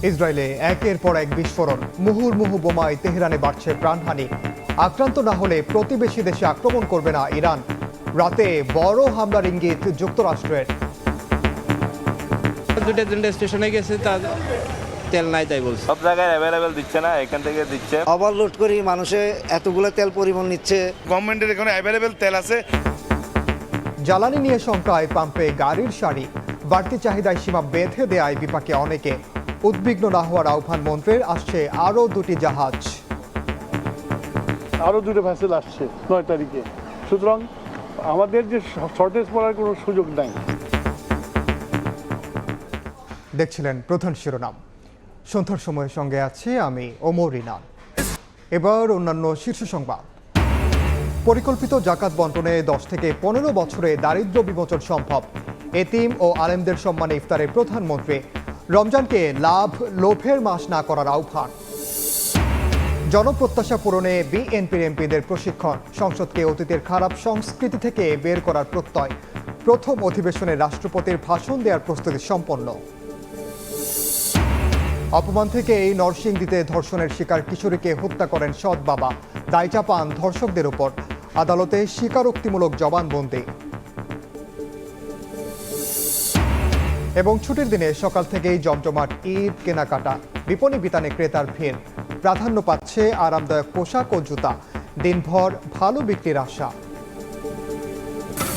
ইসরায়েলে একের পর এক বিস্ফোরণ, মুহুর্মুহু বোমায় তেহরানে বাড়ছে প্রাণহানি। আক্রান্ত না হলে প্রতিবেশী দেশে আক্রমণ করবে না ইরান। রাতে বড় হামলার ইঙ্গিত যুক্তরাষ্ট্রের। দুটো স্টেশনে গেছে, তার তেল নাই তাই বলছে। সব জায়গায় অ্যাভেলেবেল দিচ্ছে না, এখান থেকে দিচ্ছে। ওভারলোড করি মানুষে এতগুলো তেল পরিমাণ নিচ্ছে। গভর্নমেন্টের এখানে অ্যাভেলেবেল তেল আছে। জ্বালানি নিয়ে শঙ্কায় পাম্পে গাড়ির সারি, বাড়তি চাহিদায় সীমা বেঁধে দেয় বিপাকে অনেকে। উদ্বিগ্ন না হওয়ার আহ্বান মন্ত্রীর, আসছে আরও দুটি জাহাজ। আরও দুটো ভ্যাসেল আসছে 9 তারিখে। সুতরাং আমাদের যে শর্টেজ পড়ার কোনো সুযোগ নাই। দেখছিলেন প্রধান শিরোনাম। সন্ধ্যার সময়ের সঙ্গে আছি আমি ওমর রিনান। এবার অন্যান্য শীর্ষ সংবাদ। পরিকল্পিত জাকাত বন্টনে 10 থেকে 15 বছরে দারিদ্র্য বিমোচন সম্ভব। এতিম ও আলেমদের সম্মানে ইফতারের প্রধানমন্ত্রী। রমজানকে লোভের মাস না করার আহ্বান। জনপ্রত্যাশা পূরণে বিএনপির এমপিদের প্রশিক্ষণ। সংসদকে অতীতের খারাপ সংস্কৃতি থেকে বের করার প্রত্যয়। প্রথম অধিবেশনে রাষ্ট্রপতির ভাষণ দেওয়ার প্রস্তুতি সম্পন্ন। অপমান থেকে এই নরসিংদীতে ধর্ষণের শিকার কিশোরীকে হত্যা করেন সৎ বাবা। দায় চাপান ধর্ষকদের উপর। আদালতে স্বীকারোক্তিমূলক জবানবন্দি। এবং ছুটির দিনে সকাল থেকেই জমজমাট ঈদ কেনাকাটা। বিপণী বিতানে ক্রেতার ভিড়। প্রাধান্য পাচ্ছে আরামদায়ক পোশাক ও জুতা। দিনভর ভালো বিক্রির আশা।